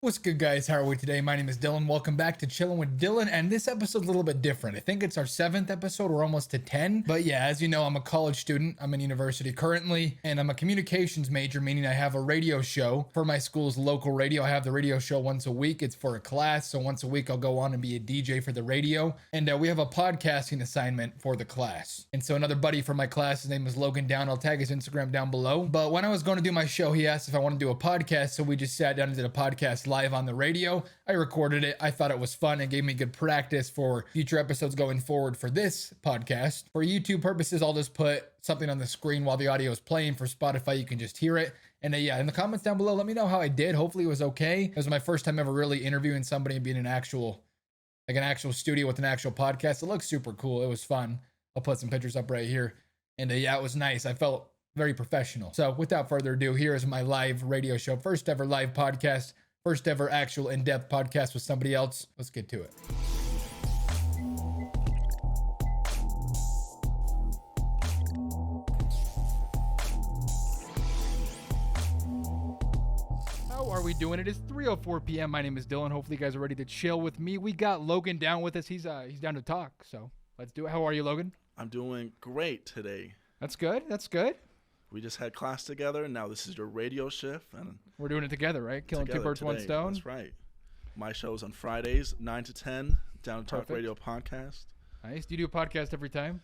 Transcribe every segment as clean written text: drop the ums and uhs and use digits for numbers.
What's good, guys? How are we today? My name is Dylan. Welcome back to Chillin with Dylan, and this episode's a little bit different. I think it's our 7th episode. We're almost to 10. But yeah, as you know, I'm a college student. I'm in university currently, and I'm a communications major, meaning I have a radio show for my school's local radio. I have the radio show once a week. It's for a class, so once a week I'll go on and be a DJ for the radio. And we have a podcasting assignment for the class. And so another buddy from my class, his name is Logan Down. I'll tag his Instagram down below. But when I was going to do my show, he asked if I want to do a podcast, so we just sat down and did a podcast live on the radio. I recorded it. I thought it was fun and gave me good practice for future episodes going forward for this podcast. For YouTube purposes, I'll just put something on the screen while the audio is playing. For Spotify, you can just hear it. And yeah, in the comments down below, let me know how I did. Hopefully it was okay. It was my first time ever really interviewing somebody and being an actual studio with an actual podcast. It looks super cool. It was fun. I'll put some pictures up right here. And yeah, it was nice. I felt very professional. So without further ado, here is my live radio show. First ever live podcast. First ever actual in-depth podcast with somebody else. Let's get to it. How are we doing? It is 3:04 p.m. My name is Dylan. Hopefully you guys are ready to chill with me. We got Logan down with us. He's down to talk. So let's do it. How are you, Logan? I'm doing great today. That's good. That's good. We just had class together, and now this is your radio shift. And we're doing it together, right? Killing two birds, one stone. That's right. My show's on Fridays, 9 to 10, Down to Talk Radio podcast. Nice. Do you do a podcast every time?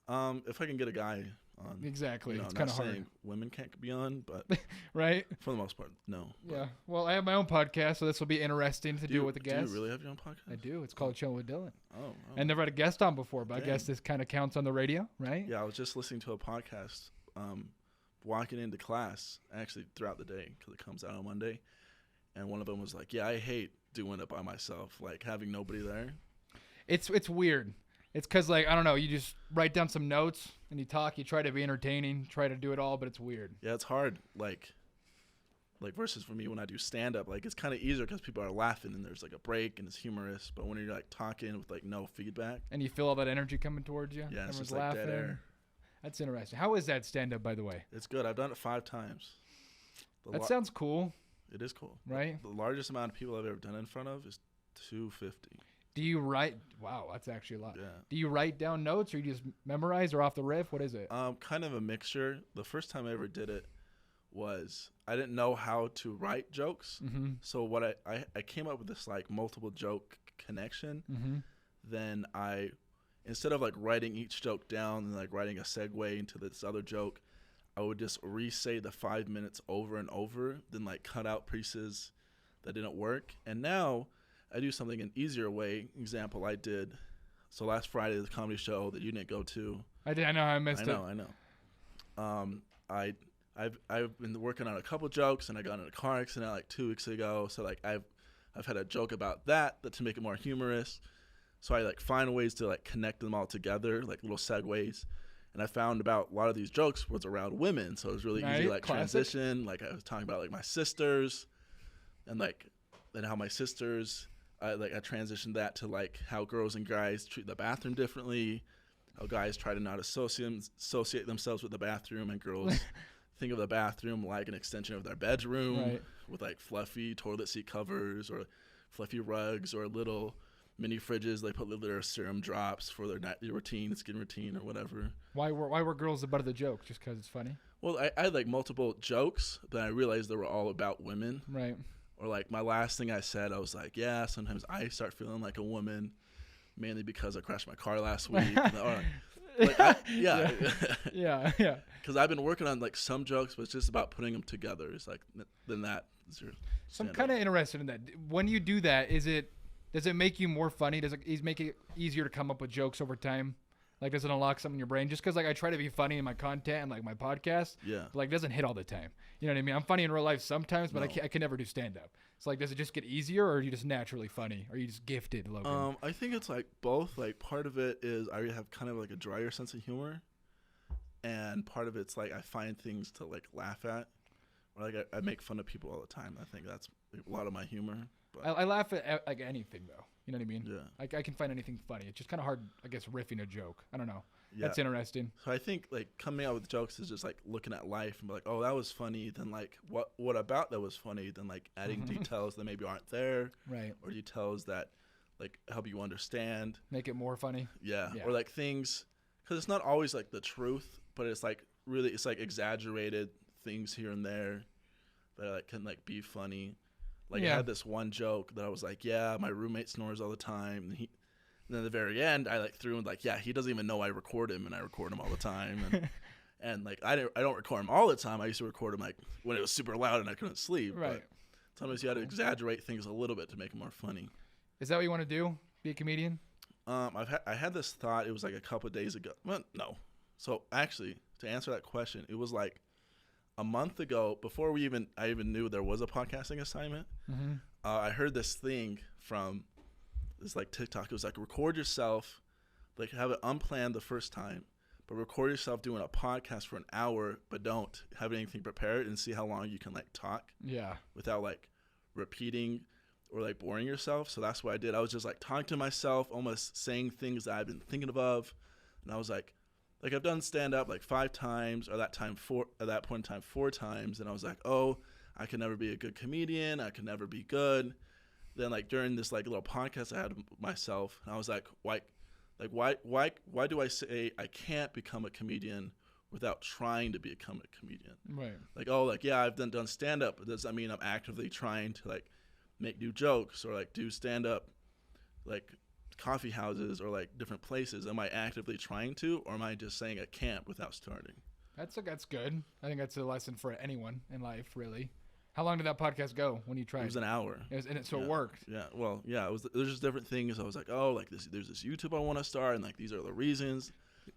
If I can get a guy on. Exactly. It's kind of hard. Women can't be on, but right? For the most part, no. Yeah. Well, I have my own podcast, so this will be interesting to do with a guest. Do you really have your own podcast? I do. It's called Chillin with Dylan. Oh. I never had a guest on before, but I guess this kind of counts on the radio, right? Yeah, I was just listening to a podcast walking into class, actually throughout the day, because it comes out on Monday. And one of them was like, yeah, I hate doing it by myself, like having nobody there. It's weird. It's because, like, I don't know, you just write down some notes and you talk, you try to be entertaining, try to do it all, but it's weird. Yeah, it's hard. Like versus for me when I do stand-up, like, it's kind of easier because people are laughing and there's, like, a break and it's humorous. But when you're, like, talking with, like, no feedback. And you feel all that energy coming towards you. Yeah, it's everyone's just like dead air. That's interesting. How is that stand-up, by the way? It's good. I've done it 5 times. That sounds cool. It is cool. Right? The largest amount of people I've ever done it in front of is 250. Do you write? Wow, that's actually a lot. Yeah. Do you write down notes or you just memorize or off the riff? What is it? Kind of a mixture. The first time I ever did it was I didn't know how to write jokes. Mm-hmm. So what I came up with this, like, multiple joke connection. Mm-hmm. Then instead of, like, writing each joke down and, like, writing a segue into this other joke, I would just re-say the 5 minutes over and over, then, like, cut out pieces that didn't work. And now I do something an easier way. Example, I did. So last Friday, the comedy show that you didn't go to. I did. I know. I missed it. I know. I've been working on a couple jokes, and I got in a car accident like 2 weeks ago. So, like, I've had a joke about that to make it more humorous. So I, like, find ways to, like, connect them all together, like little segues. And I found about a lot of these jokes was around women. So it was really easy to, like, transition. Like, I was talking about, like, my sisters and, like, and how my sisters, I transitioned that to, like, how girls and guys treat the bathroom differently, how guys try to not associate themselves with the bathroom, and girls think of the bathroom like an extension of their bedroom, right, with, like, fluffy toilet seat covers or fluffy rugs or little mini fridges. They put their serum drops for their nightly routine, skin routine, or whatever. Why were girls the butt of the joke? Just because it's funny? Well, I had, like, multiple jokes, but I realized they were all about women. Right. Or, like, my last thing I said, I was like, yeah, sometimes I start feeling like a woman, mainly because I crashed my car last week. Yeah. Because I've been working on, like, some jokes, but it's just about putting them together. It's like, then that is your So I'm kind of interested in that. When you do that, does it make you more funny? Does it make it easier to come up with jokes over time? Like, does it unlock something in your brain? Just because, like, I try to be funny in my content and, like, my podcast, but, like, it doesn't hit all the time. You know what I mean? I'm funny in real life sometimes, but I can never do stand-up. So, like, does it just get easier, or are you just naturally funny? Or are you just gifted, Logan? I think it's, like, both. Like, part of it is I have kind of, like, a drier sense of humor. And part of it's, like, I find things to, like, laugh at. Or, like, I make fun of people all the time. I think that's, like, a lot of my humor. But I laugh at like anything though. You know what I mean? yeah. Like I can find anything funny. It's just kind of hard, I guess, riffing a joke. I don't know. Yeah. That's interesting. So I think like coming out with jokes is just like looking at life and be like, oh, that was funny. Then like what about that was funny? Then like adding details that maybe aren't there, Right. or details that like help you understand. Make it more funny. Yeah. Yeah. Or like things, because it's not always like the truth, but it's like really it's like exaggerated things here and there that like can like be funny. Like I had this one joke that I was like, yeah, my roommate snores all the time, and then at the very end, I like threw in like, yeah, he doesn't even know I record him, and I record him all the time. And, and like, I don't record him all the time. I used to record him like when it was super loud and I couldn't sleep. Right. But sometimes you had to exaggerate things a little bit to make it more funny. Is that what you want to do? Be a comedian? I had this thought. It was like a couple of days ago. Well, no. So actually, to answer that question, it was like a month ago, before I even knew there was a podcasting assignment. Mm-hmm. I heard this thing from this like TikTok. It was like record yourself, like have it unplanned the first time, but record yourself doing a podcast for an hour, but don't have anything prepared, and see how long you can like talk. Yeah. Without like repeating or like boring yourself. So that's what I did. I was just like talking to myself, almost saying things that I've been thinking of, and I was like I've done stand up like 5 times, or at that point in time 4 times, and I was like, oh, I can never be a good comedian. I can never be good. Then like during this like little podcast I had myself, and I was like, why do I say I can't become a comedian without trying to become a comedian? Right. Like, oh, like, yeah, I've done stand up, but does that mean I'm actively trying to like make new jokes or like do stand up like coffee houses or like different places? Am I actively trying to, or am I just saying I can't without starting? That's good. I think that's a lesson for anyone in life, really. How long did that podcast go when you tried? It was an hour. It worked. Yeah. Well, yeah. There's just different things. I was like, oh, like there's this YouTube I want to start, and like these are the reasons.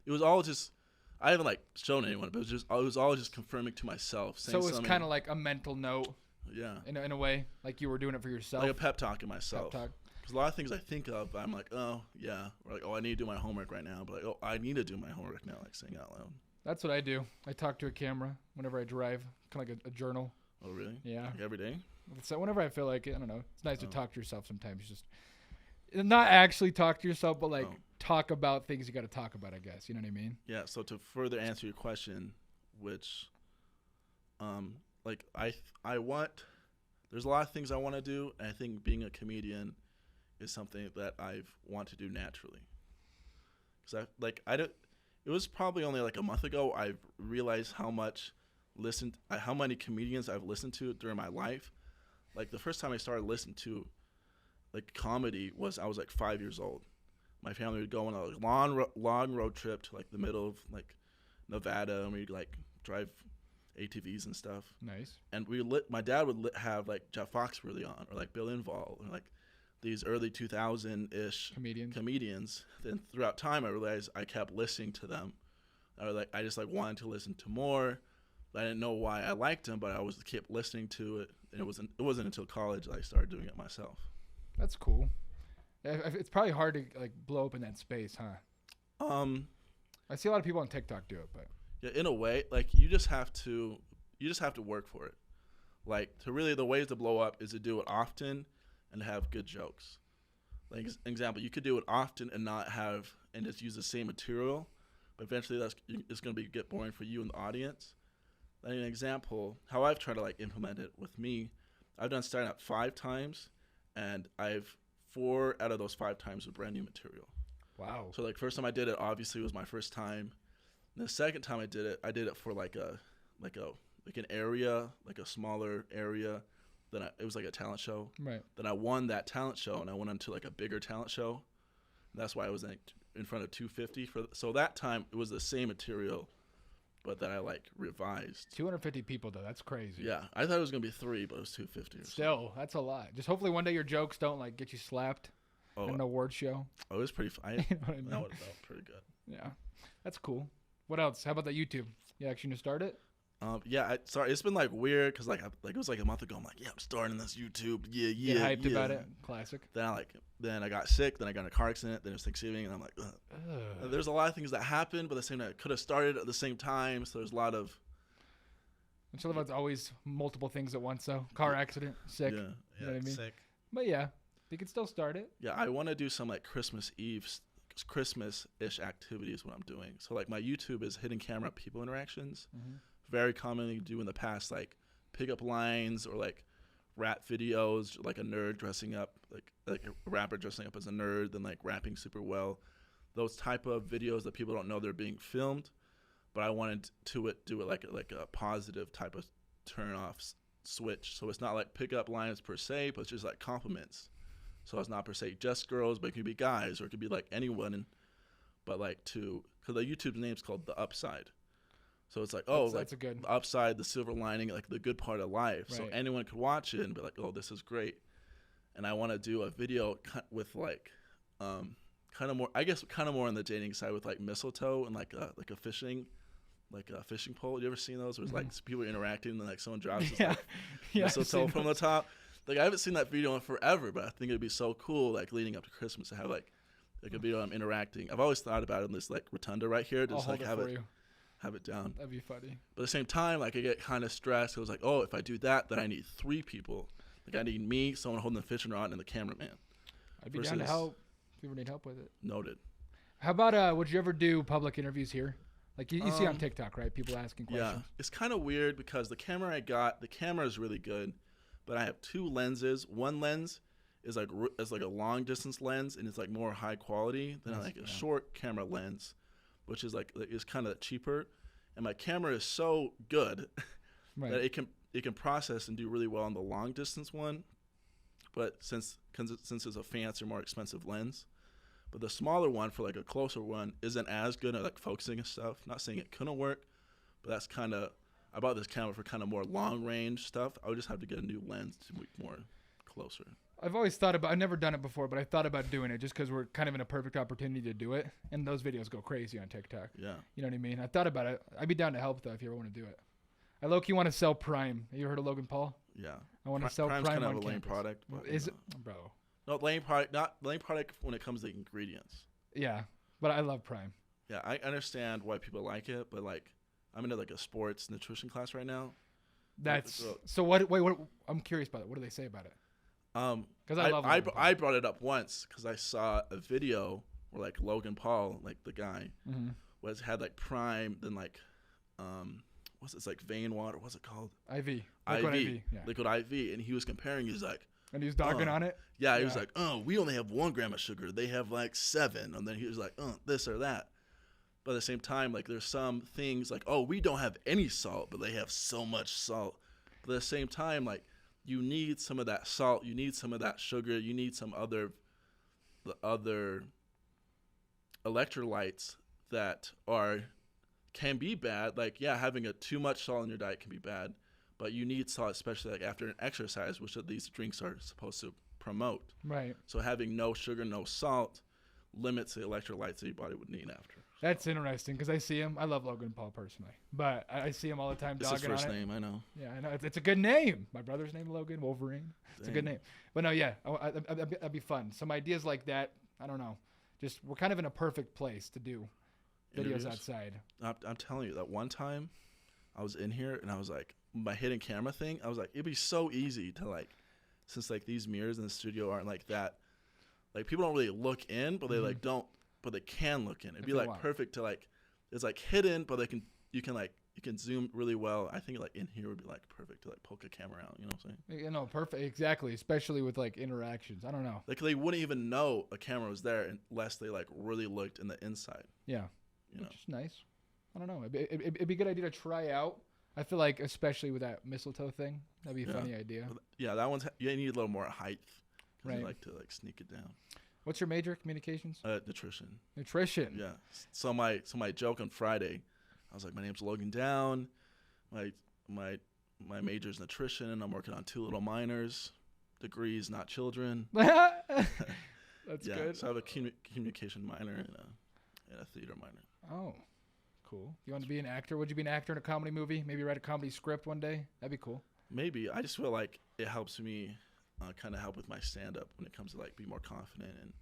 It was all just. I haven't like shown anyone, but it was all just confirming to myself. So it was kind of like a mental note. Yeah. In a way, like you were doing it for yourself. Like a pep talk in myself. Pep talk. Because a lot of things I think of, I'm like, oh yeah, or like, oh, I need to do my homework right now. But like, oh, I need to do my homework now, like saying out loud. That's what I do. I talk to a camera whenever I drive, kind of like a journal. Oh, really? Yeah. Like every day? So whenever I feel like it, I don't know. It's nice to talk to yourself sometimes. Just not actually talk to yourself, but like talk about things you got to talk about, I guess. You know what I mean? Yeah. So to further answer your question, which, like I want, there's a lot of things I want to do, and I think being a comedian is something that I want to do naturally. Because it was probably only like a month ago I realized how many comedians I've listened to during my life. Like the first time I started listening to like comedy I was like 5 years old. My family would go on a long road trip to like the middle of like Nevada, and we'd like drive ATVs and stuff. Nice. And my dad would have like Jeff Foxworthy on, or like Bill Engvall, or like these early 2000-ish comedians. Then throughout time, I realized I kept listening to them. I just like wanted to listen to more. I didn't know why I liked them, but I kept listening to it. And it wasn't until college that I started doing it myself. That's cool. It's probably hard to like blow up in that space, huh? I see a lot of people on TikTok do it, but yeah, in a way, like you just have to work for it. Like the ways to blow up is to do it often and have good jokes. Like example, you could do it often and just use the same material, but eventually it's going to get boring for you and the audience. Like an example, how I've tried to like implement it with me, I've done stand up 5 times, and 4 out of those 5 times with brand new material. Wow. So like first time I did it, obviously was my first time. And the second time I did it for like an area, like a smaller area. Then it was like a talent show. Right. Then I won that talent show, and I went on to like a bigger talent show. And that's why I was in front of 250 so that time it was the same material, but that I like revised. 250 people though, that's crazy. Yeah, I thought it was gonna be 3, but it was 250. Still, that's a lot. Just hopefully one day your jokes don't like get you slapped at an award show. Oh, it was pretty fun. You know what I mean? That would have felt pretty good. Yeah, that's cool. What else? How about that YouTube? You actually gonna start it? Yeah. Sorry, it's been like weird because like it was like a month ago. I'm like, yeah, I'm starting this YouTube. Yeah. Get hyped about it. Classic. Then I got sick. Then I got in a car accident. Then it was Thanksgiving, and I'm like, ugh. There's a lot of things that happened, but at the same time, I could have started at the same time. So there's a lot of. It's always multiple things at once. Though car accident, sick. Yeah. You know what I mean? Sick. But yeah, you can still start it. Yeah, I want to do some like Christmas-ish activities when I'm doing. So like my YouTube is hidden camera people interactions. Very commonly do in the past like pickup lines or like rap videos, like a nerd dressing up, like a rapper dressing up as a nerd, then like rapping super well. Those type of videos that people don't know they're being filmed, but I wanted to do it like a positive type of turn off switch. So it's not like pickup lines per se, but it's just like compliments. So it's not per se just girls, but it could be guys or it could be like anyone. But like because the YouTube name's called The Upside. So it's like, that's a good the upside, the silver lining, like the good part of life. Right. So anyone could watch it and be like, oh, this is great. And I want to do a video with like, kind of more on the dating side with like mistletoe and like a fishing pole. You ever seen those? Where it's like people interacting and then like someone drops this, like, mistletoe from the top. Like I haven't seen that video in forever, but I think it'd be so cool, like leading up to Christmas to have like a video I'm interacting. I've always thought about it in this like rotunda right here, just like have it down. That'd be funny. But at the same time, like I get kind of stressed. I was like, oh, if I do that, then I need 3 people. Like I need me, someone holding the fishing rod, and the cameraman. I'd be down to help if you ever need help with it. Noted. How about would you ever do public interviews here? Like you see on TikTok, right? People asking questions. Yeah, it's kind of weird because the camera I got, the camera is really good, but I have 2 lenses. One lens is like a long distance lens, and it's like more high quality than like a short camera lens, which is like is kind of cheaper. And my camera is so good that it can process and do really well on the long distance one. But since it's a fancier, more expensive lens, but the smaller one for like a closer one isn't as good at like focusing and stuff. Not saying it couldn't work, but that's kind of, I bought this camera for kind of more long range stuff. I would just have to get a new lens to be more closer. I've always thought about, I've never done it before, but I thought about doing it just because we're kind of in a perfect opportunity to do it. And those videos go crazy on TikTok. Yeah. You know what I mean? I thought about it. I'd be down to help though if you ever want to do it. I low-key want to sell Prime. You heard of Logan Paul? Yeah. I want to sell Prime's Prime kind on of a lame campus. product. But, Is it, bro? No, lame product. Not lame product when it comes to ingredients. Yeah, but I love Prime. Yeah, I understand why people like it, but like I'm into like a sports nutrition class right now. That's so. What? Wait, what? I'm curious about it. What do they say about it? Because I brought it up once because I saw a video where like Logan Paul, like the guy, had like Prime, then like what's it, it's like vein water, what's it called? IV. Liquid IV. Yeah. Liquid IV, and he was comparing. He's like, and he was dogging on it. Yeah, he was like, oh, we only have 1 gram of sugar. They have like 7, and then he was like, this or that. But at the same time, like there's some things like, oh, we don't have any salt, but they have so much salt. But at the same time, like you need some of that salt, you need some of that sugar, you need some the other electrolytes that can be bad. Like, yeah, having too much salt in your diet can be bad, but you need salt, especially like after an exercise, which these drinks are supposed to promote. Right. So having no sugar, no salt limits the electrolytes that your body would need after. That's interesting because I see him. I love Logan Paul personally, but I see him all the time dogging on it. It's his first name, I know. Yeah, I know. It's a good name. My brother's name, Logan Wolverine. It's a good name. But no, yeah, that'd be fun. Some ideas like that, I don't know. Just we're kind of in a perfect place to do videos outside. I'm telling you, that one time I was in here and I was like, my hidden camera thing, I was like, it'd be so easy to like, since like these mirrors in the studio aren't like that, like people don't really look in, but they like don't, but they can look in. It'd be like perfect to like, it's like hidden, but you can zoom really well. I think like in here would be like perfect to like poke a camera out. You know what I'm saying? You know, perfect, exactly. Especially with like interactions. I don't know. Like they wouldn't even know a camera was there unless they like really looked in the inside. Yeah, you know, which is nice. I don't know. It'd be a good idea to try out. I feel like especially with that mistletoe thing, that'd be a funny idea. Yeah, that one's you need a little more height. Right. You like to like sneak it down. What's your major? Communications? Nutrition. Nutrition. Yeah. So my joke on Friday, I was like, my name's Logan Down. My major is nutrition, and I'm working on 2 little minors, degrees, not children. That's good. So I have a communication minor and a theater minor. Oh, cool. You want to be an actor? Would you be an actor in a comedy movie? Maybe write a comedy script one day? That'd be cool. Maybe. I just feel like it helps me kind of help with my stand-up when it comes to like be more confident and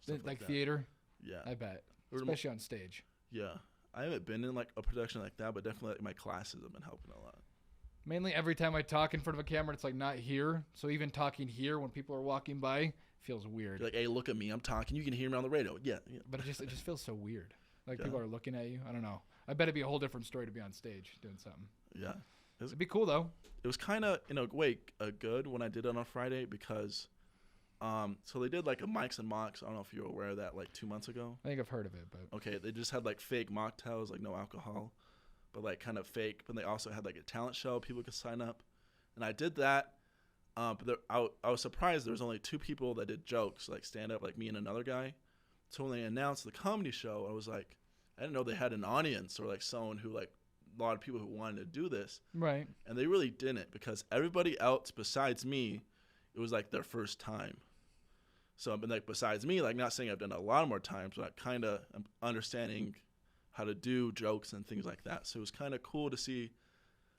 stuff like that. Theater? Yeah. I bet. Especially on stage. Yeah. I haven't been in like a production like that, but definitely like my classes have been helping a lot. Mainly every time I talk in front of a camera, it's like not here. So even talking here when people are walking by feels weird. You're like, hey, look at me. I'm talking. You can hear me on the radio. Yeah. But it just feels so weird. Like Yeah. people are looking at you. I don't know. I bet it'd be a whole different story to be on stage doing something. Yeah. It'd be cool though. It was kind of, in a way, good when I did it on Friday because, so they did like a Mics and Mocks. I don't know if you're aware of that, like 2 months ago. I think I've heard of it, but Okay, they just had like fake mocktails, like no alcohol, but like kind of fake. But they also had like a talent show people could sign up, and I did that. But I was surprised there was only 2 people that did jokes, like stand up, like me and another guy. So when they announced the comedy show, I was like, I didn't know they had an audience or like someone who like a lot of people who wanted to do this. right. And they really didn't because everybody else besides me, it was like their first time. So I've been like, besides me, like not saying I've done it a lot more times, but I kind of am understanding how to do jokes and things like that. So it was kind of cool to see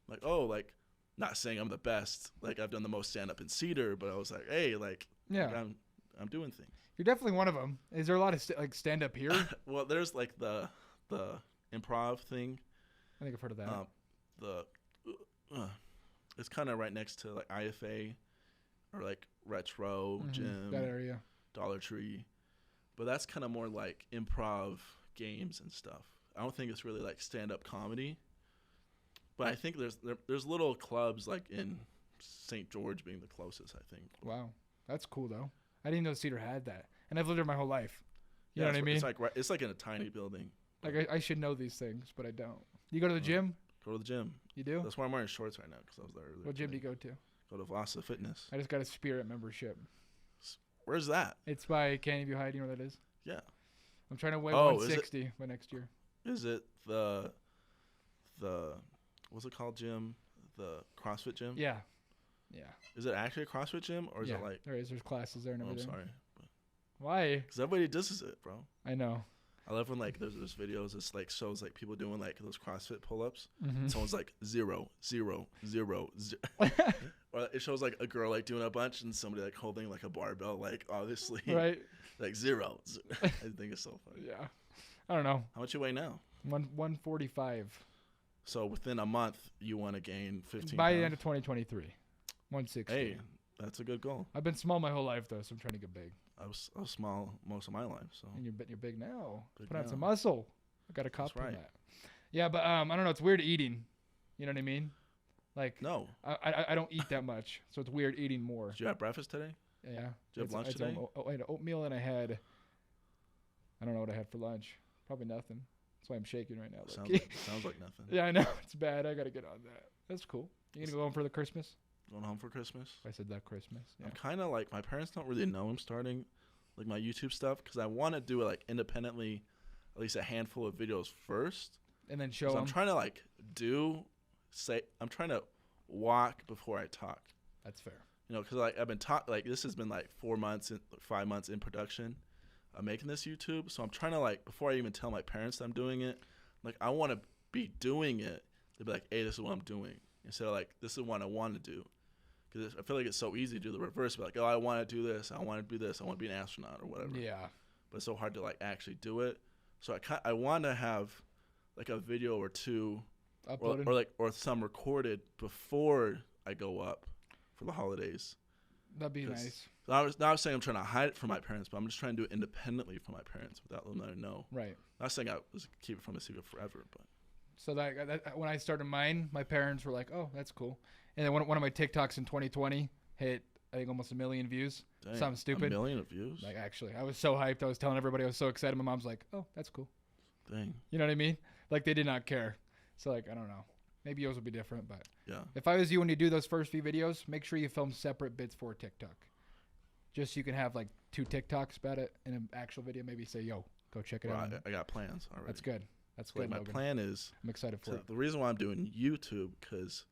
like, oh, like not saying I'm the best, like I've done the most stand up in Cedar, but I was like, hey, like, Yeah. like, I'm doing things. You're definitely one of them. Is there a lot of like stand up here? Well, there's like the improv thing. I think I've heard of that. It's kind of right next to like IFA or like Retro Gym, That area. Dollar Tree, but that's kind of more like improv games and stuff. I don't think it's really like stand-up comedy, but I think there's little clubs like in St. George being the closest. I think. Wow, that's cool though. I didn't know Cedar had that, and I've lived there my whole life. You know what I mean? It's like in a tiny building. Like I should know these things, but I don't. You go to the gym? Go to the gym. You do? That's why I'm wearing shorts right now because I was there earlier. What gym do today. you go to? Go to Vasa Fitness. I just got a Spirit membership. Where's that? It's by Canyon View High. Do you know what that is? Yeah. I'm trying to weigh Oh, is it- 160 by next year. Is it the what's it called gym? The CrossFit gym? Yeah. Yeah. Is it actually a CrossFit gym or is yeah. it like? There's classes there and Oh, I'm everything. sorry, Why? because everybody disses it, bro. I know. I love when like there's videos. It's like shows like people doing like those CrossFit pull-ups. Mhm. Someone's like 0, 0, 0, 0. Or it shows like a girl like doing a bunch and somebody like holding like a barbell, like obviously Right. like 0. I think it's so funny. Yeah. I don't know. How much you weigh now? 145 So within a month you want to gain 15 by pounds. the end of 2023. 160. Hey, that's a good goal. I've been small my whole life though, so I'm trying to get big. I was small most of my life, so And you're big now. Big Put on now. some muscle. I got a cop on right. that. Yeah, but I don't know. It's weird eating. You know what I mean? Like no. I don't eat that much, so it's weird eating more. Did you have breakfast today? Yeah. Did you have lunch it's today? I had oatmeal and I don't know what I had for lunch. Probably nothing. That's why I'm shaking right now. Sounds low-key. like nothing. Yeah, I know. It's bad. I got to get on that. That's cool. You gonna go home for the Christmas? Going home for Christmas. I said that Christmas. Yeah. I'm kind of like, my parents don't really know I'm starting like my YouTube stuff because I want to do it like independently, at least a handful of videos first. And then show 'Cause them. I'm trying to like I'm trying to walk before I talk. That's fair. You know, because like I've been like this has been like 4 months, 5 months in production. I'm making this YouTube, so I'm trying to like before I even tell my parents that I'm doing it, like I want to be doing it. They'd be like, "Hey, this is what I'm doing," instead of like, "This is what I want to do." Because I feel like it's so easy to do the reverse. Be like, "Oh, I want to do this. I want to do this. I want to be an astronaut or whatever." Yeah. But it's so hard to like actually do it. So I want to have like a video or two, Uploaded. or some recorded before I go up for the holidays. That'd be 'Cause- nice. Not saying I'm trying to hide it from my parents, but I'm just trying to do it independently from my parents without them letting know. Right. Not saying I was keep it from a secret forever, but So that when I started mine, my parents were like, "Oh, that's cool." And then one of my TikToks in 2020 hit, I think, almost 1 million views. dang, Something stupid. 1 million of views. Like, actually, I was so hyped. I was telling everybody I was so excited. My mom's like, "Oh, that's cool." Dang, You know what I mean? Like, they did not care. So, like, I don't know. Maybe yours will be different, but yeah. if I was you when you do those first few videos, make sure you film separate bits for TikTok. Just so you can have, like, 2 TikToks about it in an actual video. Maybe say, "Yo, go check it Well, out." I got plans already. That's good. That's So, like, good, my Logan. plan is I'm excited for it. the reason why I'm doing YouTube because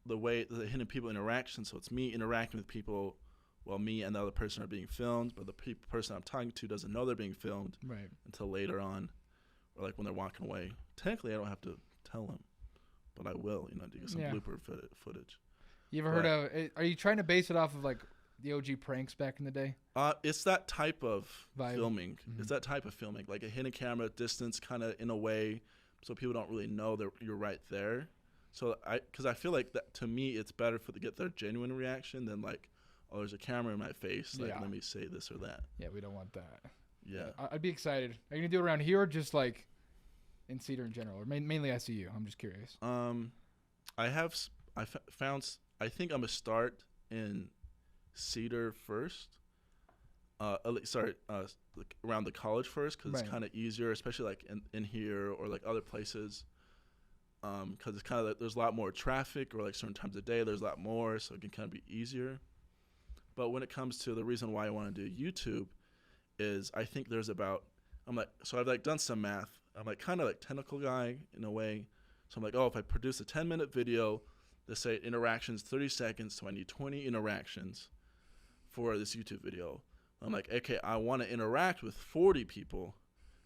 the way the hidden people interaction. So it's me interacting with people while me and the other person are being filmed, but the person I'm talking to doesn't know they're being filmed Right. until later on, or like when they're walking away. Technically, I don't have to tell them, but I will. You know, to get some Yeah. blooper footage. You ever heard of? Are you trying to base it off of like the OG pranks back in the day? It's that type of Vibe. filming. Mhm. It's that type of filming, like a hidden camera distance, kind of in a way, so people don't really know that you're right there. So because I feel like that to me, it's better to get their genuine reaction than like, oh, there's a camera in my face. Like, let me say this or that. Yeah, we don't want that. Yeah. I'd be excited. Are you gonna do it around here or just like in Cedar in general, or mainly SCU? I'm just curious. I think I'm gonna start in Cedar first. Like around the college first, because it's kind of easier, especially like in here or like other places. Because it's kind of like, there's a lot more traffic, or like certain times of day there's a lot more, so it can kind of be easier. But when it comes to the reason why I want to do YouTube, is I think there's about I've like done some math. I'm like kind of like technical guy in a way. So I'm like, oh, if I produce a 10-minute video, let's say interactions 30 seconds, so I need 20 interactions for this YouTube video. I'm like, okay, I want to interact with 40 people,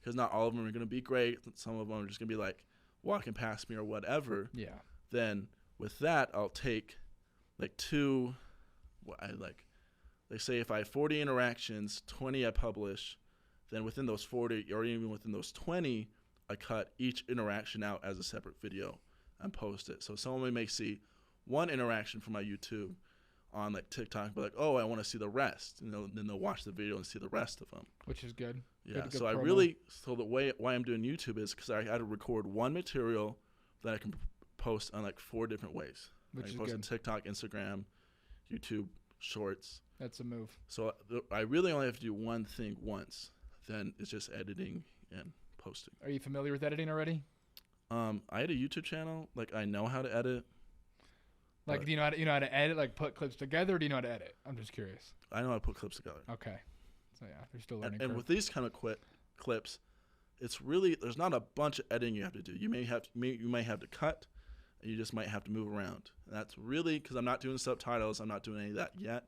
because not all of them are going to be great. Some of them are just going to be like walking past me or whatever. Yeah. Then with that, I'll take like they say if I have 40 interactions, 20 I publish, then within those 40 or even within those 20, I cut each interaction out as a separate video and post it. So someone may see one interaction from my YouTube on like TikTok, but like, oh, I want to see the rest. Then they'll watch the video and see the rest of them. Which is good. Yeah. Good So promo. the way why I'm doing YouTube is because I had to record one material that I can post on like 4 different ways. Which I is can post good. on TikTok, Instagram, YouTube, Shorts. That's a move. So I really only have to do one thing once. Then it's just editing and posting. Are you familiar with editing already? I had a YouTube channel. Like, I know how to edit. Like, do you know how to edit? Like, put clips together, or do you know how to edit? I'm just curious. I know how to put clips together. Okay. So yeah, they're still learning. And with these kind of clips, it's really there's not a bunch of editing you have to do. You may have to cut, and you just might have to move around. And that's really because I'm not doing subtitles. I'm not doing any of that yet.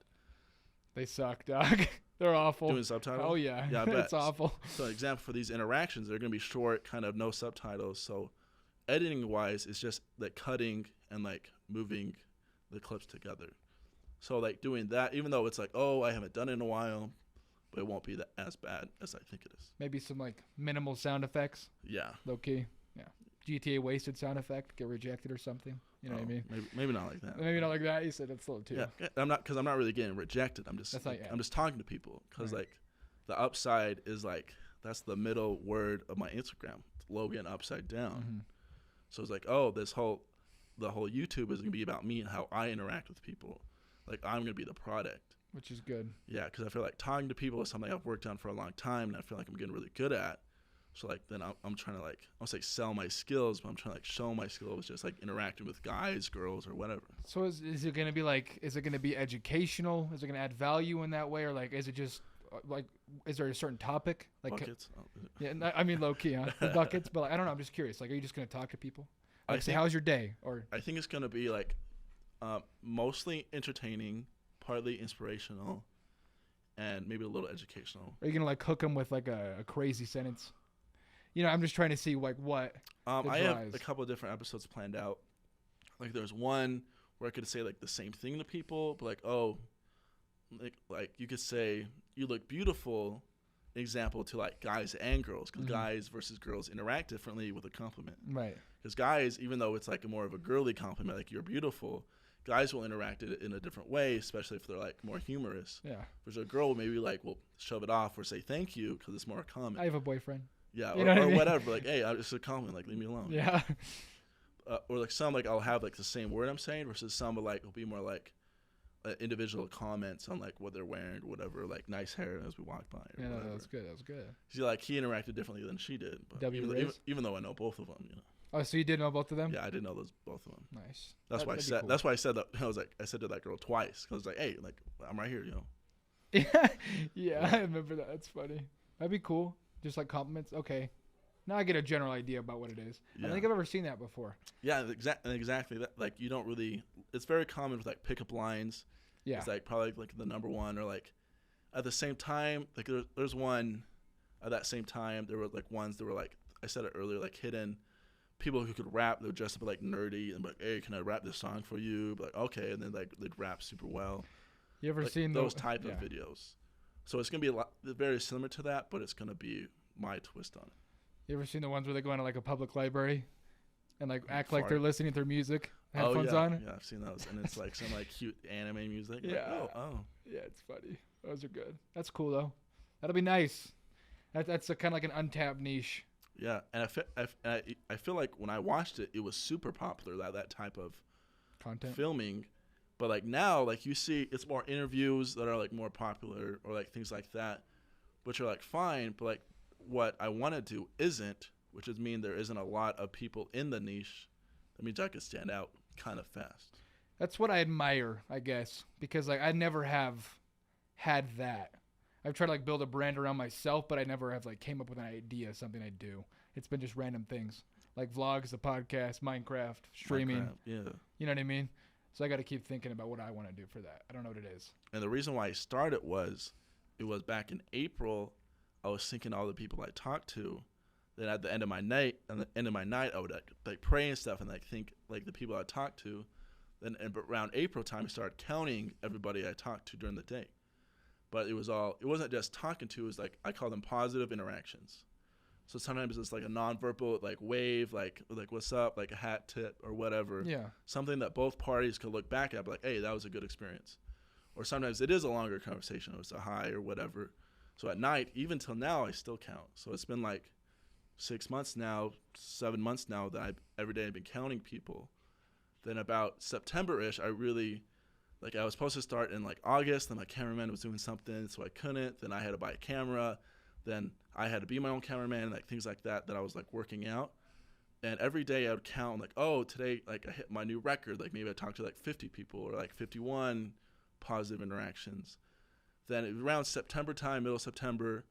They suck, dog. They're awful. Doing subtitles? Oh yeah. Yeah, I bet. It's awful. So, an example for these interactions, they're going to be short, kind of no subtitles. So, editing wise, it's just like cutting and like moving the clips together. So, like doing that, even though it's like, oh, I haven't done it in a while, but it won't be as bad as I think it is. Maybe some like minimal sound effects. Yeah. Low key. Yeah. GTA wasted sound effect, get rejected or something. You know what I mean? Maybe not like that. Maybe not like that. You said it's slow too. Yeah, I'm not really getting rejected. I'm just I'm just talking to people because like the upside is like that's the middle word of my Instagram. It's Logan upside down. Mm-hmm. So it's like, oh, the whole YouTube is gonna be about me and how I interact with people. Like I'm gonna be the product. Which is good. Yeah, because I feel like talking to people is something I've worked on for a long time, and I feel like I'm getting really good at. So like then I'm trying to like I'll say sell my skills, but I'm trying to like show my skills just like interacting with guys, girls, or whatever. So is it gonna be like is it gonna be educational? Is it gonna add value in that way, or like is it just like is there a certain topic like buckets? Yeah, I mean low key, huh? The buckets, but like, I don't know. I'm just curious. Like, are you just gonna talk to people? Like, say, how's your day? Or I think it's gonna be like mostly entertaining, partly inspirational, and maybe a little educational. Are you gonna like hook them with like a crazy sentence? You know, I'm just trying to see like what. I have a couple of different episodes planned out. Like there's one where I could say like the same thing to people, but like oh, like you could say you look beautiful. Example to like guys and girls, because guys versus girls interact differently with a compliment. Right. Because guys, even though it's like a more of a girly compliment, like you're beautiful, guys will interact it in a different way, especially if they're like more humorous. Yeah. Whereas a girl will maybe like will shove it off or say thank you because it's more common. I have a boyfriend. Yeah, you know what I mean? whatever. Like, hey, it's a compliment. Like, leave me alone. Yeah. Or like some like I'll have like the same word I'm saying versus some will like will be more like individual comments on like what they're wearing or whatever, like nice hair as we walk by. Yeah, no, that was good. That was good. See, like he interacted differently than she did. But even though I know both of them, you know. Oh, so you did know both of them? Yeah, I did know both of them. Nice. That's why I said. Cool. That's why I said that. I said to that girl twice. I was like, hey, like I'm right here, you know. Yeah, I remember that. That's funny. That'd be cool. Just like compliments. Okay. Now I get a general idea about what it is. Yeah. I don't think I've ever seen that before. Yeah, exactly. That like you don't really. It's very common with like pickup lines. Yeah. It's like probably like the number one or like at the same time. Like there's one at that same time. There were like ones that were like I said it earlier, like hidden. People who could rap, they would dress up like nerdy and be like, hey, can I rap this song for you? But like, okay, and then like they'd rap super well. You ever like, seen those type of videos? So it's gonna be very similar to that, but it's gonna be my twist on it. You ever seen the ones where they go into like a public library and like act like Fart. they're listening to their music. Headphones yeah, on. yeah, I've seen those, and it's like some like cute anime music. Yeah. Like, oh. Yeah, it's funny. Those are good. That's cool though. That'll be nice. That's a kind of like an untapped niche. Yeah, and I feel like when I watched it, it was super popular, that type of Content. filming. But like now, like you see, it's more interviews that are like more popular, or like things like that, which are like fine. But like what I want to do isn't, which is mean there isn't a lot of people in the niche. That means I could stand out kind of fast. That's what I admire, I guess, because like I never have had that. I've tried to like build a brand around myself, but I never have like came up with an idea, something I do. It's been just random things like vlogs, the podcast, Minecraft, streaming. Yeah. You know what I mean? So I got to keep thinking about what I want to do for that. I don't know what it is. And the reason why I started was, it was back in April. I was thinking all the people I talked to. Then at the end of my night, I would like pray and stuff, and like think like the people I talked to. Then around April time, I started counting everybody I talked to during the day. But it wasn't just talking to. It was like I call them positive interactions. So sometimes it's like a nonverbal like wave, like what's up, like a hat tip or whatever. Yeah. Something that both parties could look back at, like, hey, that was a good experience. Or sometimes it is a longer conversation. It was a hi or whatever. So at night, even till now, I still count. So it's been like 6 months now, 7 months now that every day I've been counting people. Then about September-ish, I really, like I was supposed to start in like August, then my cameraman was doing something, so I couldn't. Then I had to buy a camera. Then I had to be my own cameraman, like things like that I was like working out. And every day I would count like, oh, today like I hit my new record. Like maybe I talked to like 50 people or like 51 positive interactions. Then around September time, middle of September,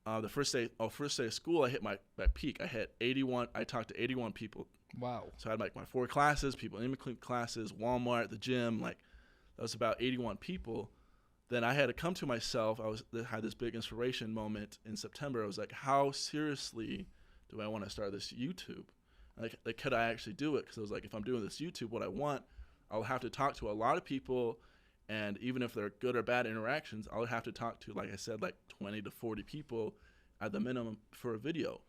the first day of school, I hit my peak. I hit 81. I talked to 81 people. Wow. So I had like my 4 classes, people in between classes, Walmart, the gym, like that was about 81 people. Then I had to come to myself. I had this big inspiration moment in September. I was like, how seriously do I want to start this YouTube? Like could I actually do it? Because I was like, if I'm doing this YouTube, what I want, I'll have to talk to a lot of people. And even if they're good or bad interactions, I'll have to talk to, like I said, like 20 to 40 people at the minimum for a video.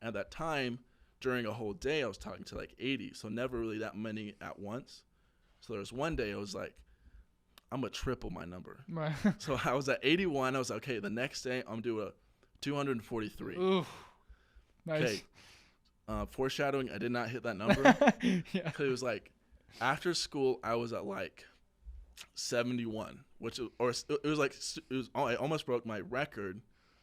At that time, during a whole day, I was talking to like 80. So never really that many at once. So there was one day I was like, I'm going to triple my number. Right. So I was at 81. I was like, okay, the next day I'm doing a 243. Oof. Nice. Okay. Foreshadowing, I did not hit that number. Yeah. It was like after school, I was at like 71, I almost broke my record,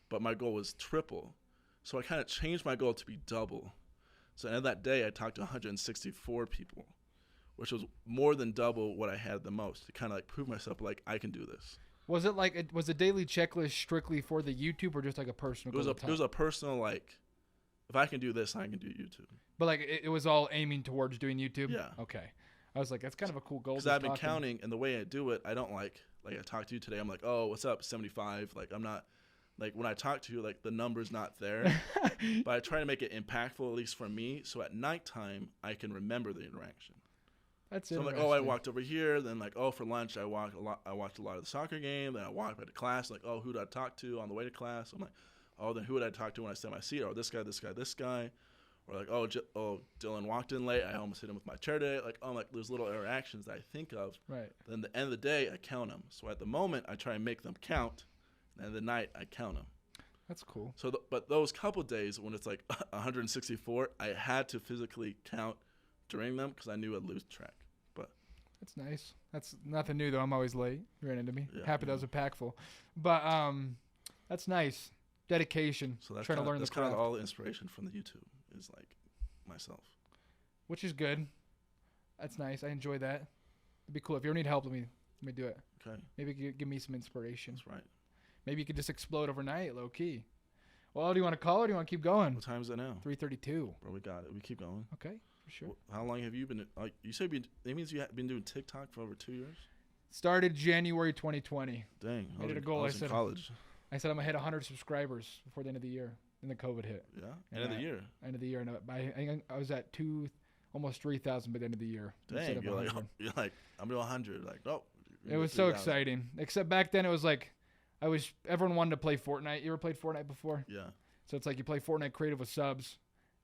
but my goal was triple. So I kind of changed my goal to be double. So at that day, I talked to 164 people, which was more than double what I had the most to kind of like prove myself like I can do this. Was it like was a daily checklist strictly for the YouTube or just like a personal goal? It was a personal like, if I can do this, I can do YouTube. But like it was all aiming towards doing YouTube? Yeah. Okay. I was like, that's kind of a cool goal. Because I've been counting, and the way I do it, I don't like I talked to you today, I'm like, oh, what's up, 75? Like I'm not, like when I talk to you, like the number's not there. But I try to make it impactful, at least for me, so at nighttime I can remember the interaction. That's so I'm like, oh, I walked over here. Then like, oh, for lunch I watched a lot of the soccer game. Then I walked back to class. Like, oh, who did I talk to on the way to class? I'm like, oh, then who would I talk to when I sat in my seat? Oh, this guy. Or like, oh, Dylan walked in late. I almost hit him with my chair today. Like, oh, like there's little interactions that I think of. Right. Then at the end of the day, I count them. So at the moment, I try and make them count. And at the night, I count them. That's cool. So, but those couple days when it's like 164, I had to physically count during them because I knew I'd lose track. But that's nice. That's nothing new though. I'm always late. You ran into me. Yeah, Happy that was impactful. But that's nice. Dedication. So that's trying to learn the craft. Kind of all the inspiration from the YouTube is like myself. Which is good. That's nice. I enjoy that. It'd be cool. If you ever need help, let me do it. Okay. Maybe you could give me some inspiration. That's right. Maybe you could just explode overnight, low key. Well, do you want to call or do you want to keep going? What time is it now? 3:32. Bro, we got it. We keep going. Okay, for sure. How long have you been? You said that means you have been doing TikTok for over 2 years. Started January 2020. Dang. Made it a goal. I was in college. I said I'm gonna hit 100 subscribers before the end of the year. And then COVID hit. Yeah. End of the year. End of the year. And I was at almost 3,000 by the end of the year. Dang. You're like, I'm doing 100. Like, oh. It was so exciting. Except back then it was like, everyone wanted to play Fortnite. You ever played Fortnite before? Yeah. So it's like you play Fortnite creative with subs.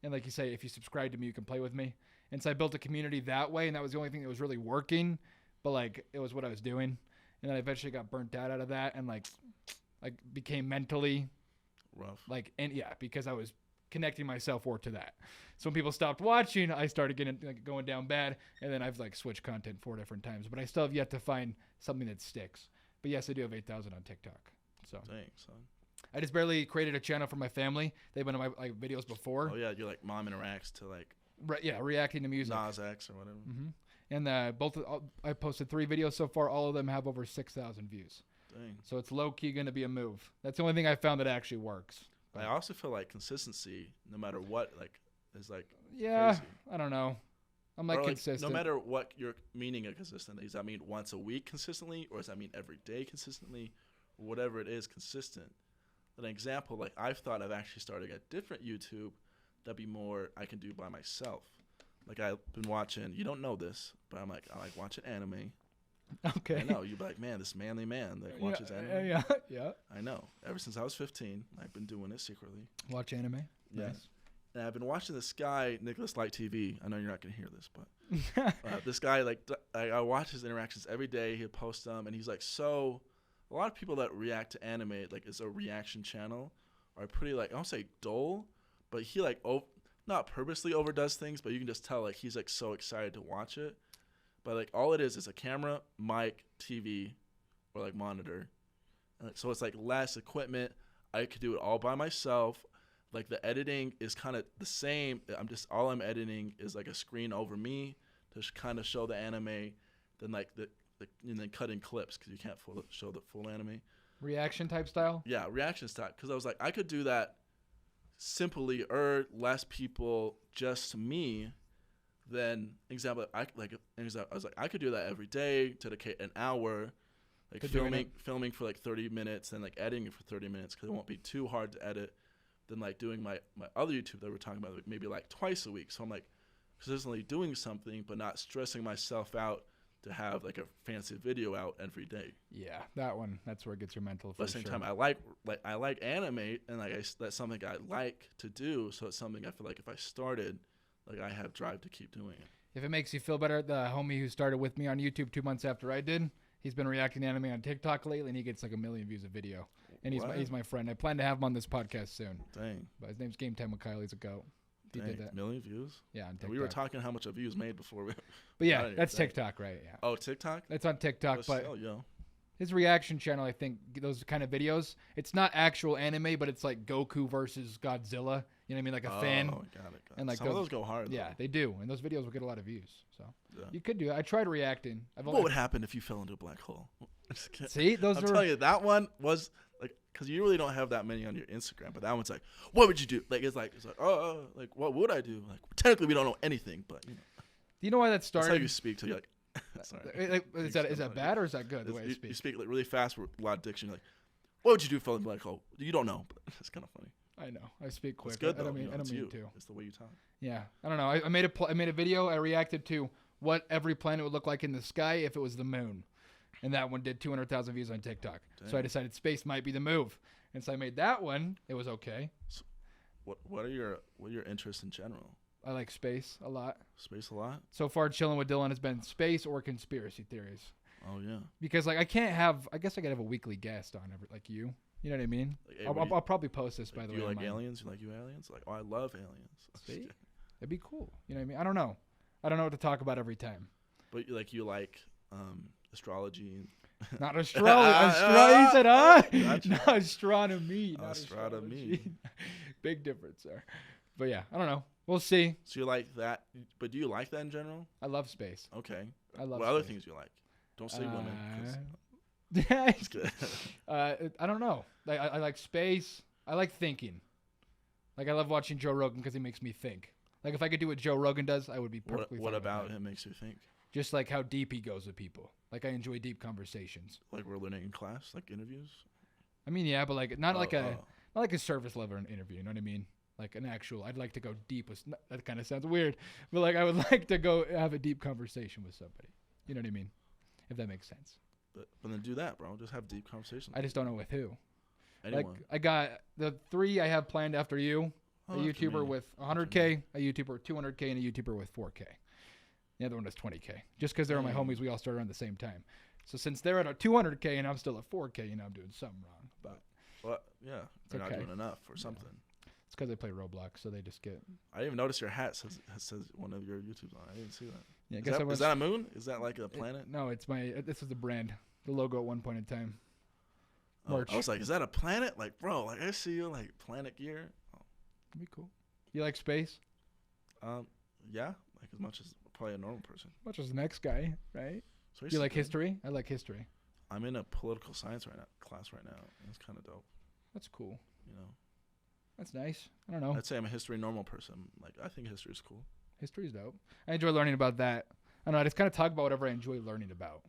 And like you say, if you subscribe to me, you can play with me. And so I built a community that way, and that was the only thing that was really working. But like, it was what I was doing. And then I eventually got burnt out of that, and like became mentally Rough. like, and yeah, because I was connecting my self-worth to that. So when people stopped watching, I started getting like going down bad, and then I've like switched content 4 different times, but I still have yet to find something that sticks. But yes, I do have 8,000 on TikTok. So Dang, son. I just barely created a channel for my family. They've been on my like videos before. Oh yeah, you're like mom interacts to like Reacting to music. Nas X or whatever. And I posted 3 videos so far. All of them have over 6,000 views. Dang. So it's low key going to be a move. That's the only thing I found that actually works. I also feel like consistency, no matter what, like is like Yeah, crazy. I don't know. I'm like, Or, consistent. No matter what you're meaning of consistent, does that mean once a week consistently, or does that mean every day consistently, or whatever it is consistent? An example, like I've thought of actually starting a different YouTube that'd be more I can do by myself. Like I've been watching, you don't know this, but I like watching anime. Okay. I know you'd be like, man, this manly man that watches anime. Yeah. I know. Ever since I was 15, I've been doing it secretly. Watch anime. Yeah. Nice. And I've been watching this guy, Nicholas Light TV. I know you're not gonna hear this, but this guy, like, I watch his interactions every day. He'll post them, and he's like, so a lot of people that react to anime, like, it's a reaction channel, are pretty, like, I don't say dull, but he like not purposely overdoes things, but you can just tell like he's like so excited to watch it. But like all it is a camera, mic, TV, or like monitor. And, like, so it's like less equipment. I could do it all by myself. Like the editing is kind of the same. All I'm editing is like a screen over me to kind of show the anime, then like and then cutting clips because you can't show the full anime. Reaction type style. Yeah, reaction style. Because I was like, I could do that simply, less people, just me. Then example, I was like, I could do that every day, dedicate an hour, like filming for like 30 minutes and like editing for 30 minutes because it won't be too hard to edit. Then like doing my other YouTube that we're talking about, maybe like twice a week. So I'm like consistently doing something, but not stressing myself out to have like a fancy video out every day. Yeah, that's where it gets your mental. But at the same time, I like anime, and like that's something I like to do. So it's something I feel like if I started, like I have drive to keep doing it. If it makes you feel better, the homie who started with me on YouTube 2 months after I did, he's been reacting to anime on TikTok lately, and he gets like 1 million views a video. And he's my friend. I plan to have him on this podcast soon. Dang. But his name's Game Time with Kyle. He's a goat. He did that. 1 million views? Yeah, on TikTok. We were talking how much a view's made before we. But yeah, that's TikTok, right? Yeah. Oh, TikTok? That's on TikTok, but still, yo. His reaction channel, I think, those kind of videos, it's not actual anime, but it's like Goku versus Godzilla. You know what I mean? Like a fan. Oh, got it. And like some of those go hard. Yeah, though. they do. And those videos will get a lot of views. So Yeah. you could do it. I tried reacting. What would happen if you fell into a black hole? See, those I'll are. tell you, that one was like, because you really don't have that many on your Instagram, but that one's like, what would you do? Like, it's like, like, what would I do? Like, technically, we don't know anything, but you know. Do you know why that started? That's how you speak to you. Like, sorry. Is that bad or is that good? The way I speak. You speak like really fast with a lot of diction. You're like, what would you do if you fell into a black hole? You don't know, but it's kind of funny. I know. I speak quick. It's good though. I don't mean it's you. to. It's the way you talk. Yeah, I don't know. I made a video. I reacted to what every planet would look like in the sky if it was the moon, and that one did 200,000 views on TikTok. Dang. So I decided space might be the move, and so I made that one. It was okay. So what are your interests in general? I like space a lot. Space a lot. So far, chilling with Dylan has been space or conspiracy theories. Oh yeah. Because like I guess I could have a weekly guest on like you. You know what I mean? Like, hey, I'll probably post this by the way. You like online. aliens? You like aliens? Like, oh, I love aliens. See, it'd be cool. You know what I mean? I don't know what to talk about every time. But you like astrology. Not astrology. He said, Gotcha. not astronomy. Not Astronomy. astrology. Big difference there. But yeah, I don't know. We'll see. So you like that? But do you like that in general? I love space. Okay. I love. What other things you like? Don't say women. Just kidding. I don't know. Like I like space. I like thinking. Like I love watching Joe Rogan because he makes me think. Like if I could do what Joe Rogan does, I would be perfectly. What fine about with that. him makes you think? Just like how deep he goes with people. Like I enjoy deep conversations. Like we're learning in class, like interviews. I mean, yeah, but like not like a surface level interview. You know what I mean? Like an actual. I'd like to go deep with. That kind of sounds weird, but like I would like to go have a deep conversation with somebody. You know what I mean? If that makes sense. But then do that, bro. Just have deep conversations. I just don't know with who. Anyone. Like I got the 3 I have planned after you A Oh, after YouTuber me. with 100K, a YouTuber 200K, and a YouTuber with 4K. The other one is 20K. Just because they're my homies, we all started around the same time. So since they're at a 200K and I'm still at 4K, I'm doing something wrong. But Well, yeah, they're okay. not doing enough or something. it's because they play Roblox, so they just get. I didn't even notice your hat says one of your YouTubes on it. I didn't see that. Yeah, I Is guess that, I was. is that a moon? Is that like a planet? No, it's my. This is the brand, the logo at one point in time. Merch. I was like, is that a planet? Like, bro, like I see you like planet gear. That'd be cool. You like space? Yeah, like as much as probably a normal person. Much as the next guy, right? So You like history? I like history. I'm in a political science class right now. It's kind of dope. That's cool. You know, That's nice. I don't know. I'd say I'm a history normal person. Like, I think history is cool. History's dope. I enjoy learning about that. I don't know. I just kind of talk about whatever I enjoy learning about.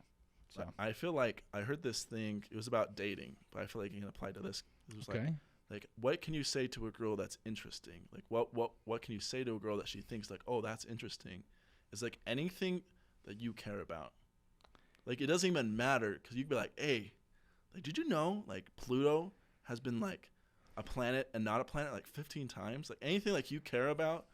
So I feel like I heard this thing. It was about dating, but I feel like it can apply to this. It was okay. like what can you say to a girl that's interesting? Like what can you say to a girl that she thinks like, oh, that's interesting? It's like anything that you care about. Like it doesn't even matter because you'd be like, hey, like did you know like Pluto has been like a planet and not a planet like 15 times? Like anything like you care about,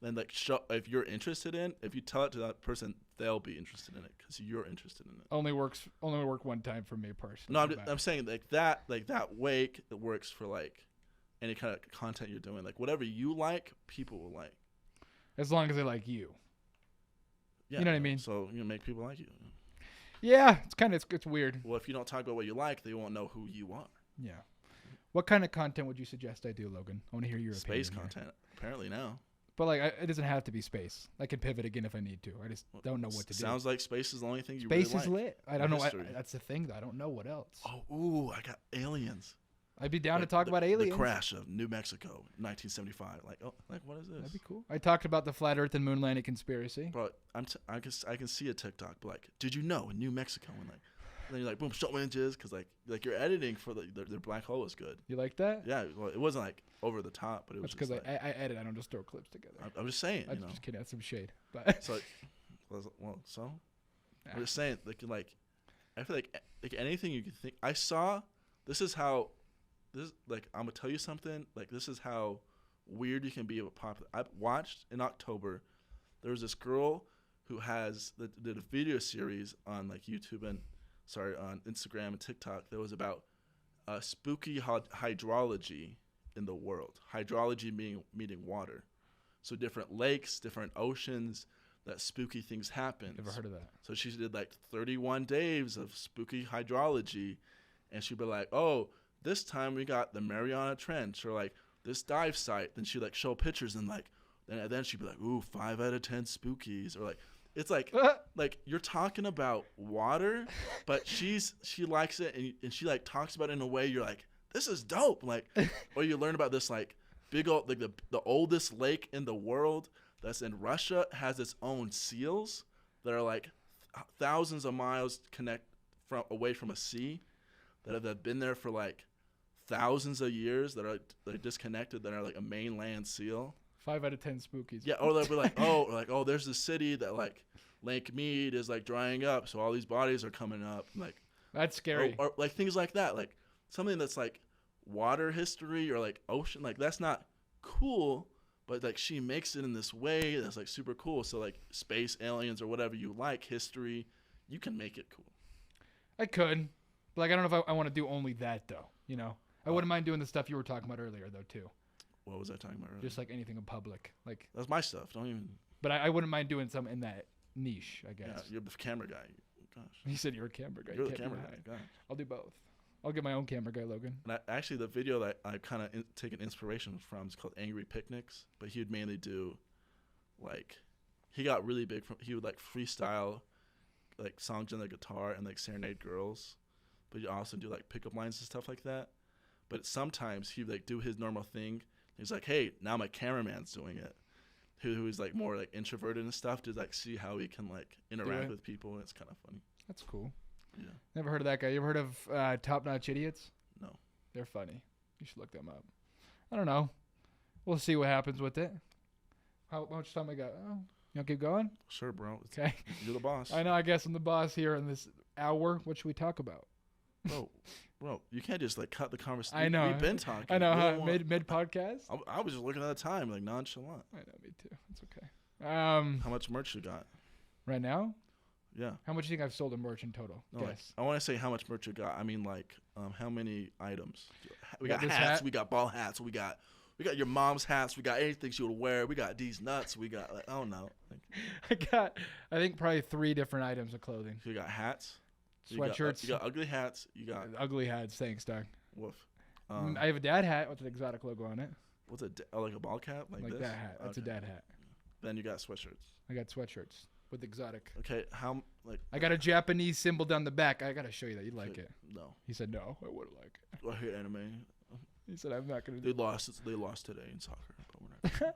then like if you're interested in, if you tell it to that person, they'll be interested in it because you're interested in it. Only work one time for me personally. No, I'm saying like that way it works for like any kind of content you're doing. Like whatever you like, people will like. As long as they like you. Yeah, you know what I mean? So you make people like you. Yeah, it's weird. Well, if you don't talk about what you like, they won't know who you are. Yeah. What kind of content would you suggest I do, Logan? I want to hear your Space opinion. content, apparently now. But like, it doesn't have to be space. I can pivot again if I need to. I just don't know what to do. Sounds like space is the only thing you Space really is like. lit. I don't know. History. That's the thing, though. I don't know what else. Oh, ooh, I got aliens. I'd be down Like to talk about aliens. The crash of New Mexico, 1975. Like, oh, like what is this? That'd be cool. I talked about the flat Earth and moon landing conspiracy. Bro, I can see a TikTok, but like, did you know in New Mexico and like, then you're like, boom, show images because like your editing for their black hole is good. You like that? Yeah, well, it wasn't like over the top, but it was That's because just like, I edit. I don't just throw clips together. I'm just saying, I'm you know. just kidding. That's some shade. But So, so I'm just saying, like I feel like anything you can think. I saw. This is like I'm gonna tell you something. Like this is how weird you can be with popular. I watched in October. There was this girl who did a video series on like YouTube and on Instagram and TikTok that was about spooky hydrology in the world. Hydrology meaning water. So different lakes, different oceans, that spooky things happen. never heard of that. So she did like 31 days of spooky hydrology, and she'd be like, oh, this time we got the Mariana Trench, or like this dive site. Then she'd like show pictures and like, then she'd be like, ooh, 5 out of 10 spookies, or like, it's like, like you're talking about water, but she likes it, and she like talks about it in a way you're like, this is dope. Like, or you learn about this like big old, like the oldest lake in the world that's in Russia has its own seals that are like thousands of miles away from a sea that have been there for like thousands of years that are like disconnected, that are like a mainland seal. 5 out of 10 spookies. Yeah, or they'll be like, oh, there's this city that like Lake Mead is like drying up, so all these bodies are coming up. Like That's scary. or like things like that, like something that's like water history or like ocean, like that's not cool, but like she makes it in this way that's like super cool. So like space, aliens, or whatever you like, history, you can make it cool. I could. But like, I don't know if I want to do only that, though. You know? I wouldn't mind doing the stuff you were talking about earlier, though, too. What was I talking about earlier? Just like anything in public. Like, That's my stuff. Don't even. but I wouldn't mind doing some in that niche, I guess. Yeah, you're the camera guy. Gosh. You said you're a camera guy. You're You the can't camera be guy. mine. Gosh. I'll do both. I'll get my own camera guy, Logan. And actually, the video that I kind of taken inspiration from is called Angry Picnics. But he would mainly do, like, he got really big from. He would like freestyle, like songs on the guitar and like serenade girls, but he'd also do like pickup lines and stuff like that. But sometimes he'd like do his normal thing. He's like, hey, now my cameraman's doing it. Who's like more like introverted and stuff, to like see how he can like interact with people. And it's kind of funny. That's cool. Yeah. Never heard of that guy. You ever heard of Top Notch Idiots? No. They're funny. You should look them up. I don't know. We'll see what happens with it. How much time I got? Oh, you want to keep going? Sure, bro. Okay. You're the boss. I know. I guess I'm the boss here in this hour. What should we talk about? Bro, you can't just like cut the conversation. I know. We've been talking. I know, We huh? don't want- Mid podcast. I was just looking at the time, like nonchalant. I know, me too. It's okay. How much merch you got? Right now, Yeah. how much do you think I've sold in merch in total? No, like, Guess. I want to say how much merch you got. I mean, like, how many items? We Got got this hats. hat. We got ball hats. We got your mom's hats. We got anything she would wear. We got these nuts. We got like, I don't know. Like, I think probably 3 different items of clothing. you got hats. Sweatshirts. You got ugly hats. You got Ugly hats. Thanks, Doug. woof. I have a dad hat with an exotic logo on it. What's it? Like a ball cap, like this. that hat. That's Okay. a dad hat. Then you got sweatshirts. I got sweatshirts with exotic. Okay, how like? I got a Japanese symbol down the back. I gotta show you that. You'd like okay, it. No, He said no. I wouldn't like it. I hate anime. He said I'm not gonna. They Do lost. They lost today in soccer, but we're not.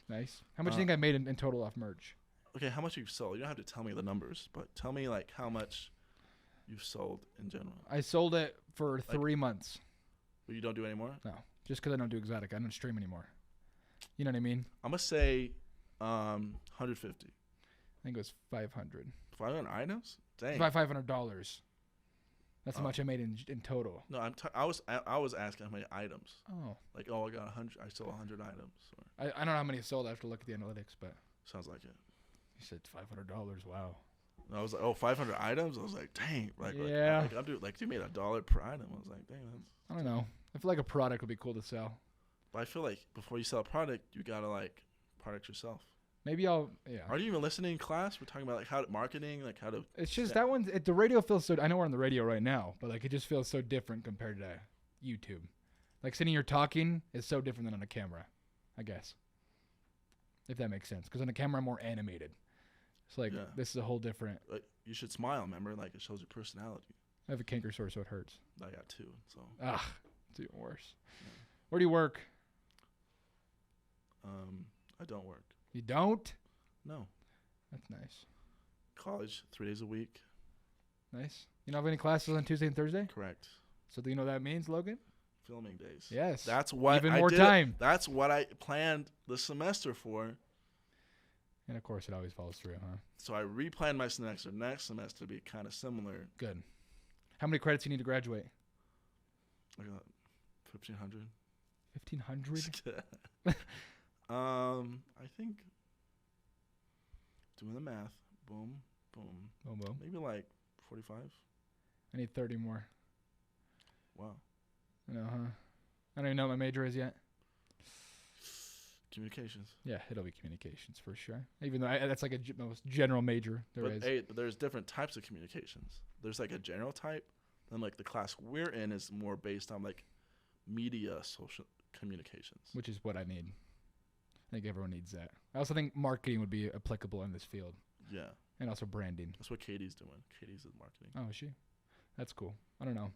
Nice. How much do you think I made in total off merch? Okay, how much you've sold? You don't have to tell me the numbers, but tell me like how much you've sold in general. I sold it for 3 months. But you don't do anymore. No, just because I don't do exotic. I don't stream anymore. You know what I mean? I'm gonna say 150. I think it was 500. 500 items. Dang. $500. That's how Oh. much I made in total. No, I was asking how many items. Oh. Like, I got 100. I sold 100 items. Or, I don't know how many sold. I have to look at the analytics, but sounds like it. you said $500. Wow. And I was like, 500 items. I was like, dang. Yeah. Like I'm doing like you made $1 per item. I was like, dang. I don't know. I feel like a product would be cool to sell. But I feel like before you sell a product, you gotta like product yourself. Maybe I'll. Yeah. Are you even listening in class? We're talking about like how to marketing, like how to. It's just that one. The radio feels so. I know we're on the radio right now, but like it just feels so different compared to YouTube. Like sitting here talking is so different than on a camera, I guess. If that makes sense, because on a camera I'm more animated. It's like this is a whole different. Like, you should smile. Remember, like it shows your personality. I have a canker sore, so it hurts. I got 2, so. It's even worse. Where do you work? I don't work. You don't? No. That's nice. College 3 days a week. Nice. You don't have any classes on Tuesday and Thursday? Correct. So do you know what that means, Logan? Filming days. Yes. That's what Even I more did time. That's what I planned the semester for. And of course, it always falls through, huh? So I replanned my next semester to be kind of similar. Good. How many credits you need to graduate? I got 1,500. 1,500? I think doing the math, boom, Boom, boom. maybe like 45. I need 30 more. Wow. I know, huh? I don't even know what my major is yet. Communications. Yeah, it'll be communications for sure. Even though that's like a most general major there is. But there's different types of communications. There's like a general type, then like the class we're in is more based on like media social communications. Which is what I need. I think everyone needs that. I also think marketing would be applicable in this field. Yeah. And also branding. That's what Katie's doing. Katie's in marketing. Oh, is she? That's cool. I don't know.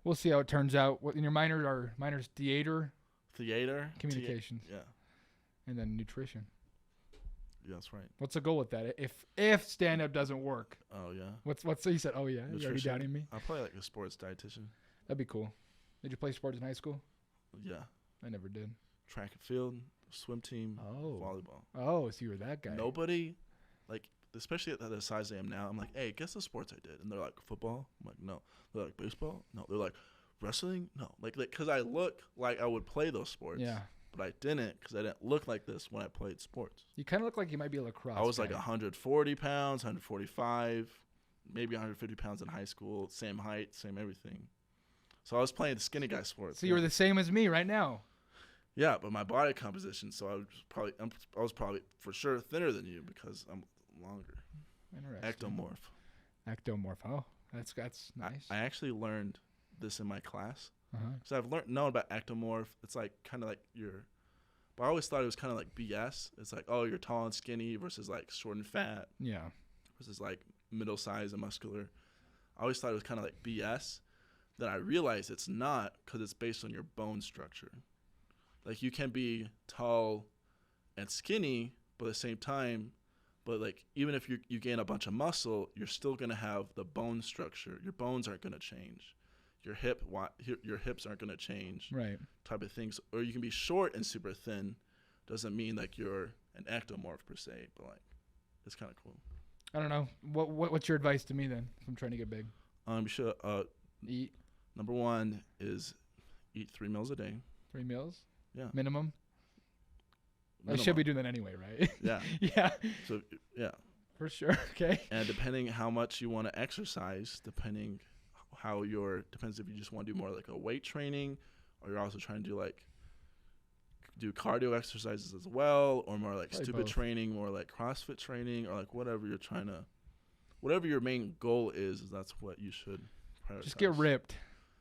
We'll see how it turns out. What in your minor's theater, Communications. Yeah. and then nutrition. Yeah, that's right. What's the goal with that? If stand up doesn't work, Oh yeah. what's he said? Oh yeah, you already Nutrition. doubting me. I'll probably like a sports dietitian. That'd be cool. Did you play sports in high school? Yeah. I never did. Track and field, swim team, Oh. volleyball. Oh, so you were that guy. Nobody, like, especially at the size I am now, I'm like, hey, guess the sports I did? And they're like, football? I'm like, no. They're like, baseball? No. They're like, wrestling? No. Like, because I look like I would play those sports. Yeah. But I didn't because I didn't look like this when I played sports. You kind of look like you might be a lacrosse I was guy. like 140 pounds, 145, maybe 150 pounds in high school, same height, same everything. So I was playing the skinny guy sports. So you were the same as me right now. Yeah, but my body composition, so I was probably for sure thinner than you because I'm longer. Interesting. Ectomorph. Oh, that's nice. I actually learned this in my class. Uh-huh. So I've known about ectomorph. It's like kind of like but I always thought it was kind of like BS. It's like, oh, you're tall and skinny versus like short and fat Yeah. versus like middle size and muscular. I always thought it was kind of like BS. Then I realized it's not because it's based on your bone structure. Like you can be tall and skinny, but at the same time, but like even if you gain a bunch of muscle, you're still gonna have the bone structure. Your bones aren't gonna change. Your hips aren't gonna change. Right. Type of things. Or you can be short and super thin. Doesn't mean like you're an ectomorph per se, but like it's kind of cool. I don't know. What's your advice to me then if I'm trying to get big? You should Eat Number one is eat 3 meals a day. 3 meals. Yeah. Minimum. I Minimum. should be doing that anyway, right? Yeah. Yeah. So yeah. For sure. Okay. And depending how much you want to exercise, depends if you just want to do more like a weight training, or you're also trying to do cardio exercises as well, or more like Probably stupid both. training, more like CrossFit training, or like whatever your main goal is that's what you should prioritize. Just get ripped.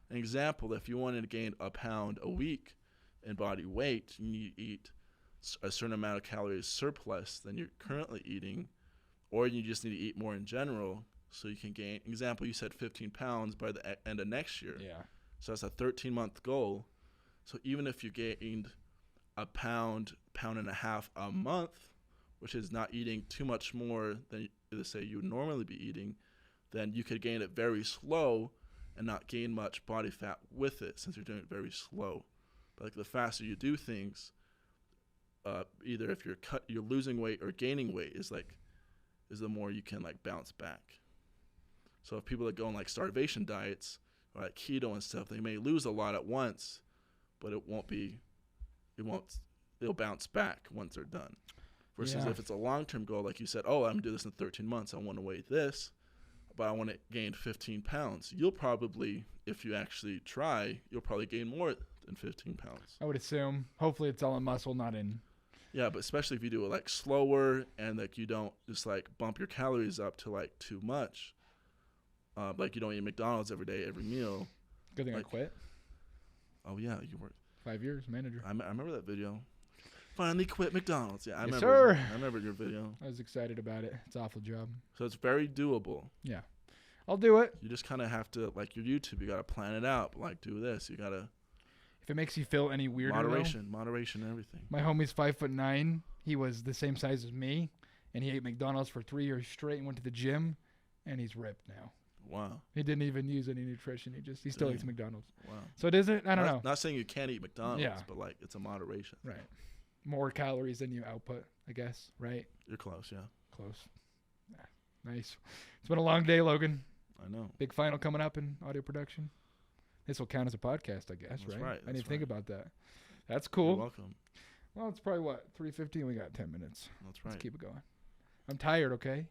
An example, if you wanted to gain a pound a week in body weight, you need to eat a certain amount of calories surplus than you're currently eating, or you just need to eat more in general so you can gain. Example, you said 15 pounds by the end of next year. Yeah. So that's a 13-month goal. So even if you gained a pound and a half a month, which is not eating too much more than, let's say, you would normally be eating, then you could gain it very slow and not gain much body fat with it, since you're doing it very slow. But the faster you do things, either if you're losing weight or gaining weight, is the more you can bounce back. So if people that go on starvation diets or keto and stuff, they may lose a lot at once, but it'll bounce back once they're done. Versus if it's a long-term goal, like you said, I'm going to do this in 13 months. I want to weigh this, but I want to gain 15 pounds. You'll probably, if you actually try, you'll probably gain more than 15 pounds. I would assume. Hopefully it's all in muscle, not in. Yeah, but especially if you do it slower and you don't just bump your calories up to too much. You don't eat McDonald's every day, every meal. Good thing I quit. Oh yeah, you were 5 years manager. I remember that video. Finally quit McDonald's. Yeah, I Yes, remember. sir. I remember your video. I was excited about it. It's an awful job. So it's very doable. Yeah. I'll do it. You just kind of have to, your YouTube, you got to plan it out. Do this. You got to. If it makes you feel any weirder, Moderation, and everything. my homie's 5'9". He was the same size as me, and he ate McDonald's for 3 years straight and went to the gym, and he's ripped now. Wow. He didn't even use any nutrition. He still eats McDonald's. Wow. So it isn't. I don't know. Not saying you can't eat McDonald's, Yeah. but it's a moderation. Right. More calories than you output, I guess. Right. You're close, yeah. Close. Yeah. Nice. It's been a long day, Logan. I know. Big final coming up in audio production. This will count as a podcast, I guess, That's right? right, I didn't that's think right. about that. That's You're cool. welcome. Well, it's probably 3:15. We got 10 minutes. That's right. Let's keep it going. I'm tired. Okay.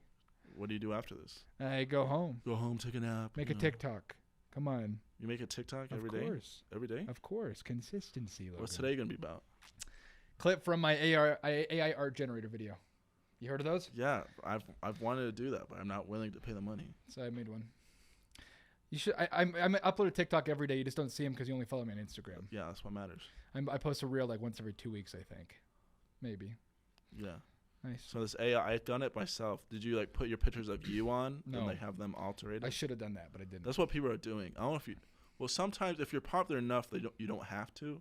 What do you do after this? I go home. Go home, take a nap. Make a TikTok. Come on. You make a TikTok every day? Of course. Every day? Of course. Consistency. Logan. What's today going to be about? Clip from my AI art generator video. You heard of those? Yeah, I've wanted to do that, but I'm not willing to pay the money. So I made one. You should. I upload a TikTok every day. You just don't see them because you only follow me on Instagram. Yeah, that's what matters. I post a reel once every 2 weeks, I think. Maybe. Yeah. Nice. So this AI, I've done it myself. Did you put your pictures of you on No. and have them alterated? I should have done that, but I didn't. That's what people are doing. I don't know if you. Well, sometimes if you're popular enough, you don't have to.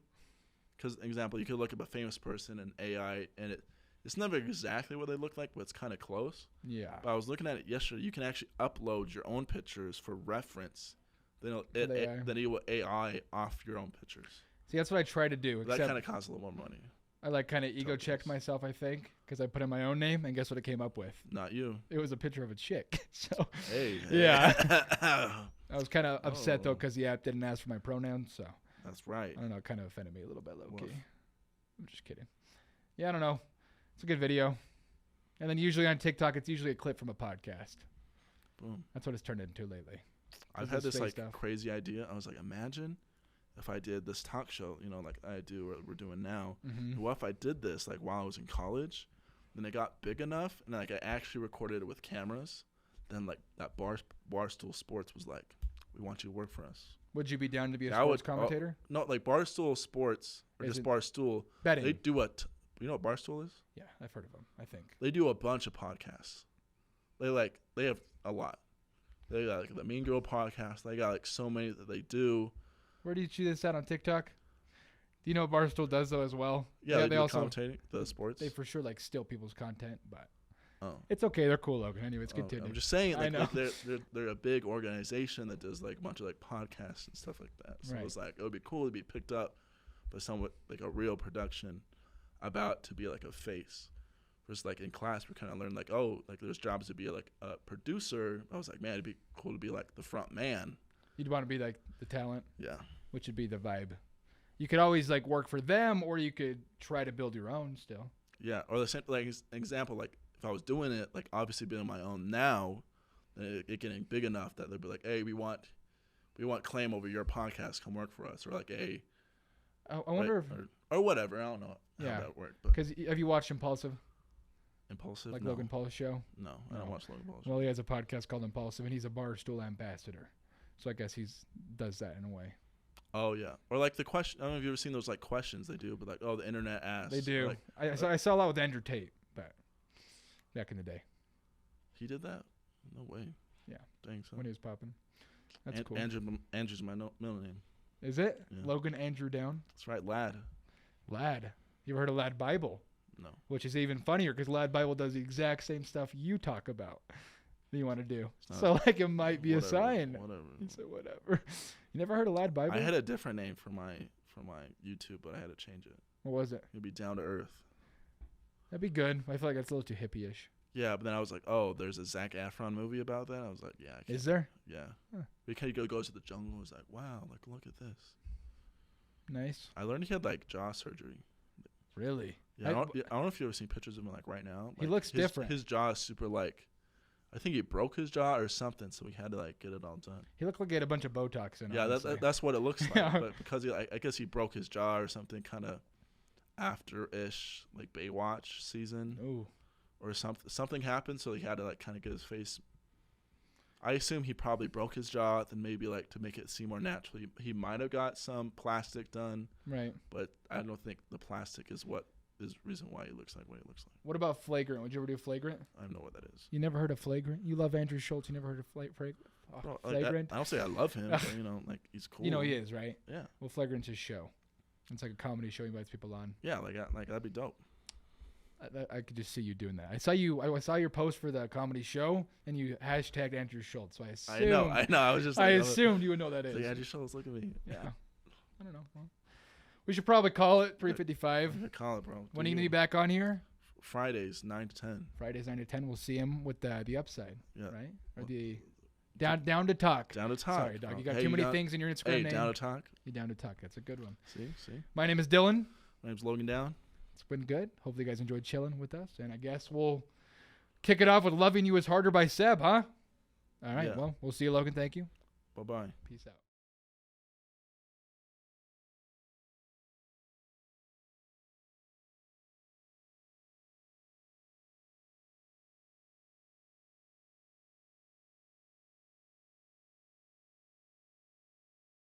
Because, example, you could look up a famous person in AI, and it's never exactly what they look like, but it's kind of close. Yeah. But I was looking at it yesterday. You can actually upload your own pictures for reference. Then it will AI off your own pictures. See, that's what I try to do. That Except kind of costs a little more money. I kind of ego checked myself, I think, because I put in my own name, and guess what it came up with? Not you. It was a picture of a chick. So Hey. yeah. I was kind of upset though Oh. because the app didn't ask for my pronouns. So That's right. I don't know. It kind of offended me a little bit, low key. Woof. I'm just kidding. Yeah, I don't know. It's a good video. And then usually on TikTok, it's usually a clip from a podcast. Boom. That's what it's turned into lately. I've This had is this fake stuff. crazy idea. I was like, imagine if I did this talk show, like I do, what we're doing now. Mm-hmm. What if I did this while I was in college? Then it got big enough, and I actually recorded it with cameras. Then that Barstool Sports was like, we want you to work for us. Would you be down to be a Yeah, I sports would- commentator? No, Barstool Sports or Is just it Barstool. Betting. They do you know what Barstool is? Yeah, I've heard of them, I think. They do a bunch of podcasts. They have a lot. They got the Mean Girl podcast. They got so many that they do. Where do you see this at on TikTok? Do you know what Barstool does though as well? Yeah, they do also commentating the sports. they for sure steal people's content, but Oh. it's okay. They're cool, Logan. Anyways, Oh, continue. I'm just saying, I know. they're a big organization that does a bunch of podcasts and stuff like that. So Right. it's it would be cool to be picked up by someone with a real production about to be a face. Versus in class we kind of learned there's jobs to be a producer. I was like, man, it'd be cool to be the front man. You'd want to be like the talent, Yeah. which would be the vibe. You could always like work for them, or you could try to build your own still. Yeah. Or the same, like example, like if I was doing it, like obviously being on my own now, it getting big enough that they'd be like, hey, we want claim over your podcast. Come work for us. Or like, hey. I wonder if or whatever. I don't know how that worked. But because have you watched Impulsive? Impulsive? Like no. Logan Paul's show? No, I don't watch Logan Paul's show. Well, he has a podcast called Impulsive, and he's a Barstool ambassador. So I guess does that in a way. Oh yeah, or like the question. I don't know if you've ever seen those like questions they do, but like, oh, the internet asks. They do. Like, I saw a lot with Andrew Tate, back in the day. He did that? No way. Yeah. Dang. So. When he was popping. That's cool. Andrew's my middle name. Is it? Yeah. Logan Andrew Down? That's right, Lad. Lad. You ever heard of Lad Bible? No. Which is even funnier because Lad Bible does the exact same stuff you talk about that you want to do. So like it might be whatever, a sign. Whatever. He said whatever. You never heard of Lad Bible? I had a different name for my YouTube, but I had to change it. What was it? It'd be Down to Earth. That'd be good. I feel like that's a little too hippie-ish. Yeah, but then I was like, oh, there's a Zac Efron movie about that. I was like, yeah. I can't. Is there? Yeah. Huh. Because he goes to the jungle. I was like, wow, like look at this. Nice. I learned he had like jaw surgery. Really? Yeah, I don't know if you've ever seen pictures of him like right now. Like, He looks different. His jaw is super like, I think he broke his jaw or something, so he had to like get it all done. He looked like he had a bunch of Botox in. Yeah, honestly. that's what it looks like. Yeah. But because I guess he broke his jaw or something, kind of after-ish like Baywatch season. Ooh. Or something happened, so he had to like kind of get his face. I assume he probably broke his jaw, then maybe like to make it seem more natural, he might have got some plastic done. Right. But I don't think the plastic is what is the reason why he looks like what he looks like. What about Flagrant? Would you ever do Flagrant? I don't know what that is. You never heard of Flagrant? You love Andrew Schultz. You never heard of Flagrant? Oh, Bro, like, Flagrant? I don't say I love him, but like he's cool. You know he is, right? Yeah. Well, Flagrant's his show. It's like a comedy show. He invites people on. Yeah, like that'd be dope. I could just see you doing that. I saw your post for the comedy show, and you hashtagged Andrew Schultz. So I assumed. I know. I was just. Like, I assumed you would know that is. Like, Andrew Schultz, look at me. Yeah. I don't know. Well, we should probably call it 3:55. Call it, bro. When are you gonna be back on here? Fridays 9 to 10. Fridays 9 to 10. We'll see him with the upside. Yeah. Right. Or the down to talk. Down to talk. Sorry, dog. Bro. You got too many things in your Instagram hey, name. Down to talk. You down to talk. That's a good one. See. My name is Dylan. My name's Logan Down. It's been good. Hopefully you guys enjoyed chilling with us. And I guess we'll kick it off with Loving You Is Harder by Seb, huh? All right. Yeah. Well, we'll see you, Logan. Thank you. Bye-bye. Peace out.